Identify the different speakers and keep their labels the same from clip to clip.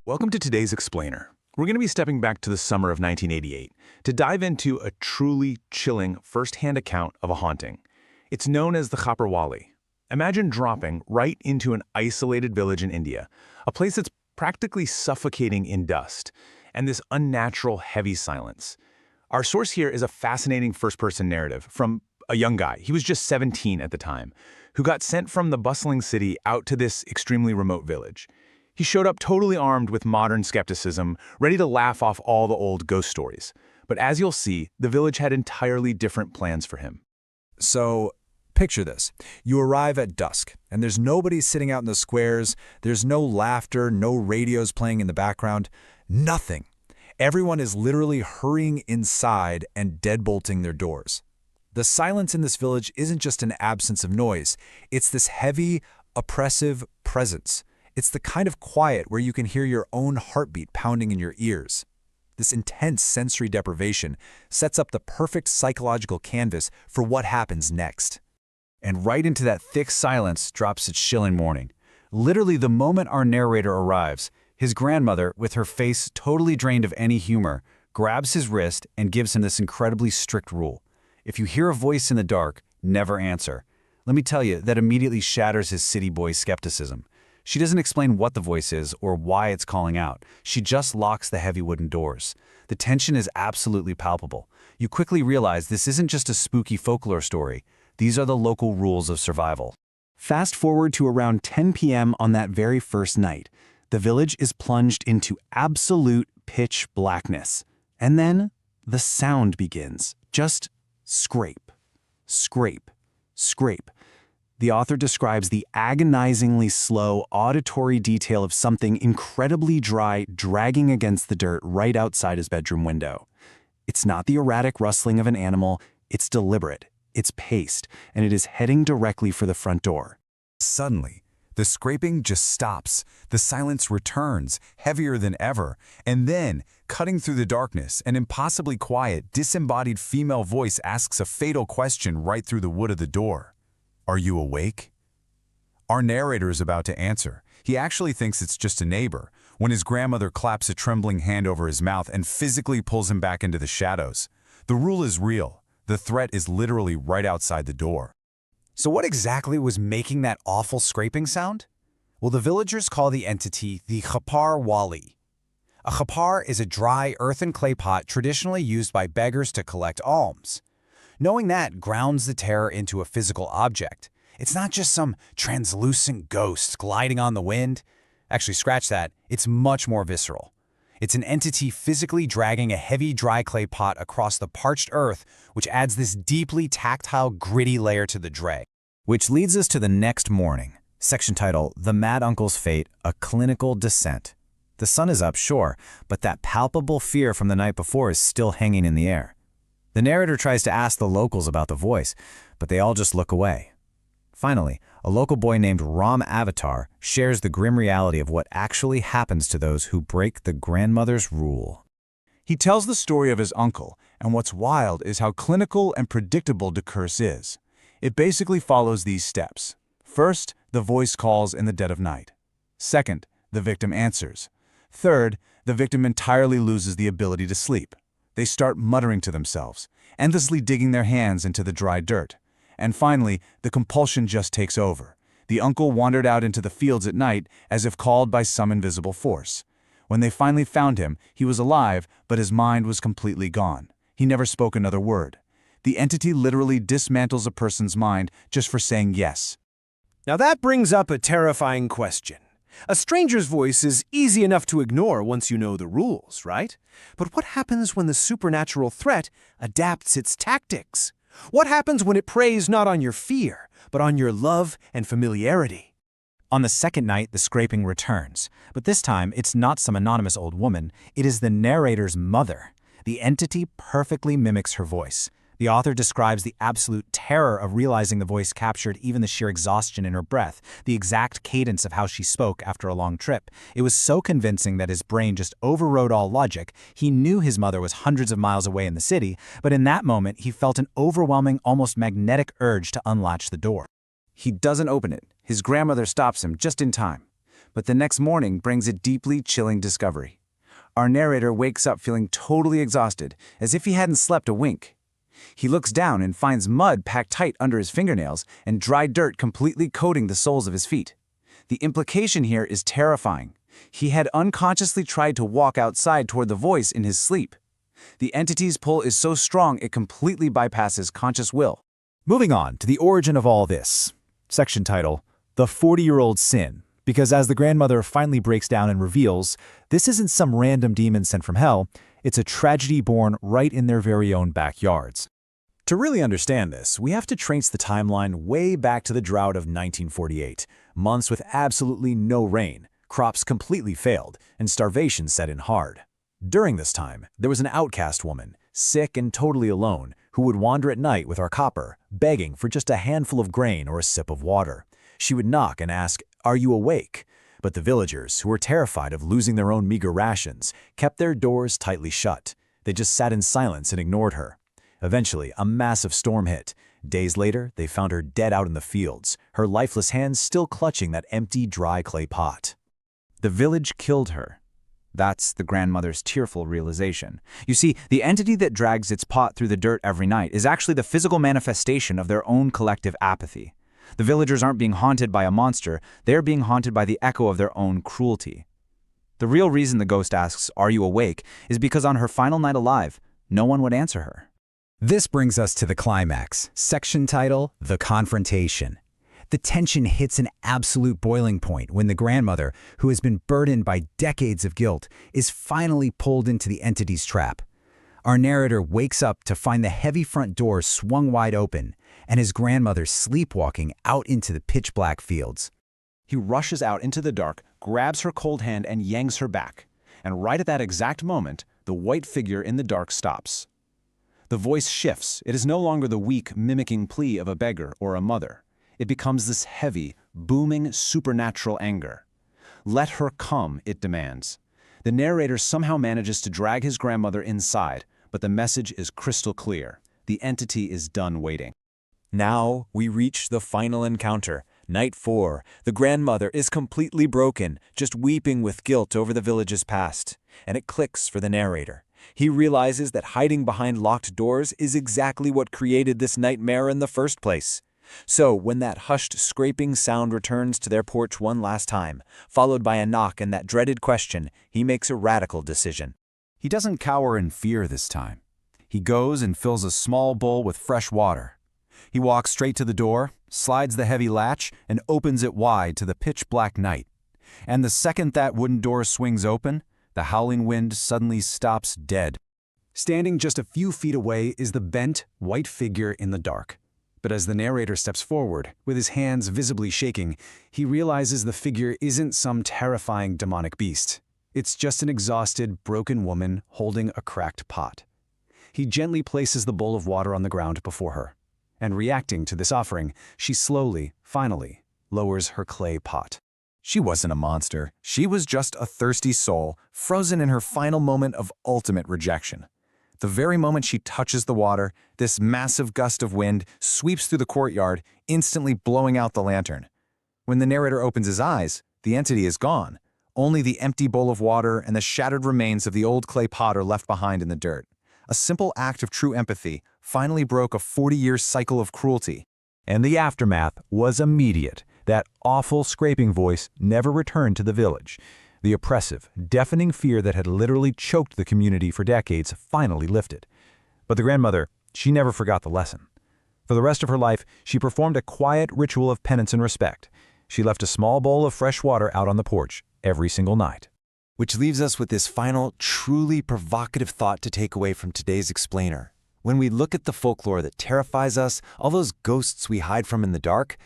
Speaker 1: Welcome to today's Explainer. We're going to be stepping back to the summer of 1988 to dive into a truly chilling first-hand account of a haunting. It's known as the Khapar Wali. Imagine dropping right into an isolated village in India, a place that's practically suffocating in dust, and this unnatural, heavy silence. Our source here is a fascinating first-person narrative from a young guy, he was just 17 at the time, who got sent from the bustling city out to this extremely remote village. He showed up totally armed with modern skepticism, ready to laugh off all the old ghost stories. But as you'll see, the village had entirely different plans for him.
Speaker 2: So, picture this. You arrive at dusk, and there's nobody sitting out in the squares, there's no laughter, no radios playing in the background, nothing. Everyone is literally hurrying inside and deadbolting their doors. The silence in this village isn't just an absence of noise, it's this heavy, oppressive presence. It's the kind of quiet where you can hear your own heartbeat pounding in your ears. This intense sensory deprivation sets up the perfect psychological canvas for what happens next. And right into that thick silence drops its chilling warning. Literally the moment our narrator arrives, his grandmother, with her face totally drained of any humor, grabs his wrist and gives him this incredibly strict rule. If you hear a voice in the dark, never answer. Let me tell you, that immediately shatters his city boy skepticism. She doesn't explain what the voice is or why it's calling out. She just locks the heavy wooden doors. The tension is absolutely palpable. You quickly realize this isn't just a spooky folklore story. These are the local rules of survival. Fast forward to around 10 p.m. on that very first night. The village is plunged into absolute pitch blackness. And then the sound begins. Just scrape, scrape, scrape. The author describes the agonizingly slow auditory detail of something incredibly dry dragging against the dirt right outside his bedroom window. It's not the erratic rustling of an animal, it's deliberate, it's paced, and it is heading directly for the front door.
Speaker 3: Suddenly, the scraping just stops, the silence returns, heavier than ever, and then, cutting through the darkness, an impossibly quiet, disembodied female voice asks a fatal question right through the wood of the door. Are you awake? Our narrator is about to answer. He actually thinks it's just a neighbor, when his grandmother claps a trembling hand over his mouth and physically pulls him back into the shadows. The rule is real. The threat is literally right outside the door.
Speaker 2: So what exactly was making that awful scraping sound? Well, the villagers call the entity the Khapar Wali. A khapar is a dry earthen clay pot traditionally used by beggars to collect alms. Knowing that grounds the terror into a physical object. It's not just some translucent ghost gliding on the wind. Actually, scratch that. It's much more visceral. It's an entity physically dragging a heavy dry clay pot across the parched earth, which adds this deeply tactile, gritty layer to the drag. Which leads us to the next morning. Section title, The Mad Uncle's Fate, A Clinical Descent. The sun is up, sure, but that palpable fear from the night before is still hanging in the air. The narrator tries to ask the locals about the voice, but they all just look away. Finally, a local boy named Ram Avatar shares the grim reality of what actually happens to those who break the grandmother's rule.
Speaker 1: He tells the story of his uncle, and what's wild is how clinical and predictable the curse is. It basically follows these steps. First, the voice calls in the dead of night. Second, the victim answers. Third, the victim entirely loses the ability to sleep. They start muttering to themselves, endlessly digging their hands into the dry dirt. And finally, the compulsion just takes over. The uncle wandered out into the fields at night as if called by some invisible force. When they finally found him, he was alive, but his mind was completely gone. He never spoke another word. The entity literally dismantles a person's mind just for saying yes.
Speaker 4: Now that brings up a terrifying question. A stranger's voice is easy enough to ignore once you know the rules, right? But what happens when the supernatural threat adapts its tactics? What happens when it preys not on your fear, but on your love and familiarity?
Speaker 2: On the second night, the scraping returns, but this time it's not some anonymous old woman, it is the narrator's mother. The entity perfectly mimics her voice. The author describes the absolute terror of realizing the voice captured even the sheer exhaustion in her breath, the exact cadence of how she spoke after a long trip. It was so convincing that his brain just overrode all logic. He knew his mother was hundreds of miles away in the city, but in that moment he felt an overwhelming, almost magnetic urge to unlatch the door. He doesn't open it. His grandmother stops him just in time.
Speaker 1: But the next morning brings a deeply chilling discovery. Our narrator wakes up feeling totally exhausted, as if he hadn't slept a wink. He looks down and finds mud packed tight under his fingernails and dry dirt completely coating the soles of his feet. The implication here is terrifying. He had unconsciously tried to walk outside toward the voice in his sleep. The entity's pull is so strong it completely bypasses conscious will.
Speaker 2: Moving on to the origin of all this. Section title, The 40-Year-Old Sin. Because as the grandmother finally breaks down and reveals, this isn't some random demon sent from hell, it's a tragedy born right in their very own backyards. To really understand this, we have to trace the timeline way back to the drought of 1948, months with absolutely no rain, crops completely failed, and starvation set in hard. During this time, there was an outcast woman, sick and totally alone, who would wander at night with our copper, begging for just a handful of grain or a sip of water. She would knock and ask, "Are you awake?" But the villagers, who were terrified of losing their own meager rations, kept their doors tightly shut. They just sat in silence and ignored her. Eventually, a massive storm hit. Days later, they found her dead out in the fields, her lifeless hands still clutching that empty, dry clay pot.
Speaker 1: The village killed her. That's the grandmother's tearful realization. You see, the entity that drags its pot through the dirt every night is actually the physical manifestation of their own collective apathy. The villagers aren't being haunted by a monster, they're being haunted by the echo of their own cruelty. The real reason the ghost asks, "Are you awake?" is because on her final night alive, no one would answer her.
Speaker 2: This brings us to the climax. Section title, The Confrontation. The tension hits an absolute boiling point when the grandmother, who has been burdened by decades of guilt, is finally pulled into the entity's trap. Our narrator wakes up to find the heavy front door swung wide open and his grandmother sleepwalking out into the pitch-black fields.
Speaker 1: He rushes out into the dark, grabs her cold hand and yanks her back. And right at that exact moment, the white figure in the dark stops. The voice shifts. It is no longer the weak, mimicking plea of a beggar or a mother. It becomes this heavy, booming, supernatural anger. Let her come, it demands. The narrator somehow manages to drag his grandmother inside, but the message is crystal clear. The entity is done waiting.
Speaker 2: Now we reach the final encounter. Night 4. The grandmother is completely broken, just weeping with guilt over the village's past. And it clicks for the narrator. He realizes that hiding behind locked doors is exactly what created this nightmare in the first place. So when that hushed, scraping sound returns to their porch one last time, followed by a knock and that dreaded question, he makes a radical decision.
Speaker 1: He doesn't cower in fear this time. He goes and fills a small bowl with fresh water. He walks straight to the door, slides the heavy latch, and opens it wide to the pitch-black night. And the second that wooden door swings open, the howling wind suddenly stops dead. Standing just a few feet away is the bent, white figure in the dark. But as the narrator steps forward, with his hands visibly shaking, he realizes the figure isn't some terrifying demonic beast. It's just an exhausted, broken woman holding a cracked pot. He gently places the bowl of water on the ground before her. And reacting to this offering, she slowly, finally, lowers her clay pot. She wasn't a monster. She was just a thirsty soul, frozen in her final moment of ultimate rejection. The very moment she touches the water, this massive gust of wind sweeps through the courtyard, instantly blowing out the lantern. When the narrator opens his eyes, the entity is gone. Only the empty bowl of water and the shattered remains of the old clay pot are left behind in the dirt. A simple act of true empathy finally broke a 40-year cycle of cruelty.
Speaker 2: And the aftermath was immediate. That awful scraping voice never returned to the village. The oppressive, deafening fear that had literally choked the community for decades finally lifted. But the grandmother, she never forgot the lesson. For the rest of her life, she performed a quiet ritual of penance and respect. She left a small bowl of fresh water out on the porch every single night.
Speaker 5: Which leaves us with this final, truly provocative thought to take away from today's explainer. When we look at the folklore that terrifies us, all those ghosts we hide from in the dark,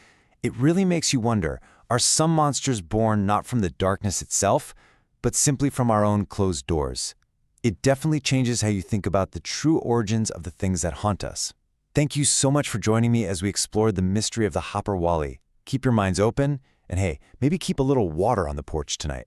Speaker 5: it really makes you wonder, are some monsters born not from the darkness itself, but simply from our own closed doors? It definitely changes how you think about the true origins of the things that haunt us. Thank you so much for joining me as we explored the mystery of the Hopper Wally. Keep your minds open, and hey, maybe keep a little water on the porch tonight.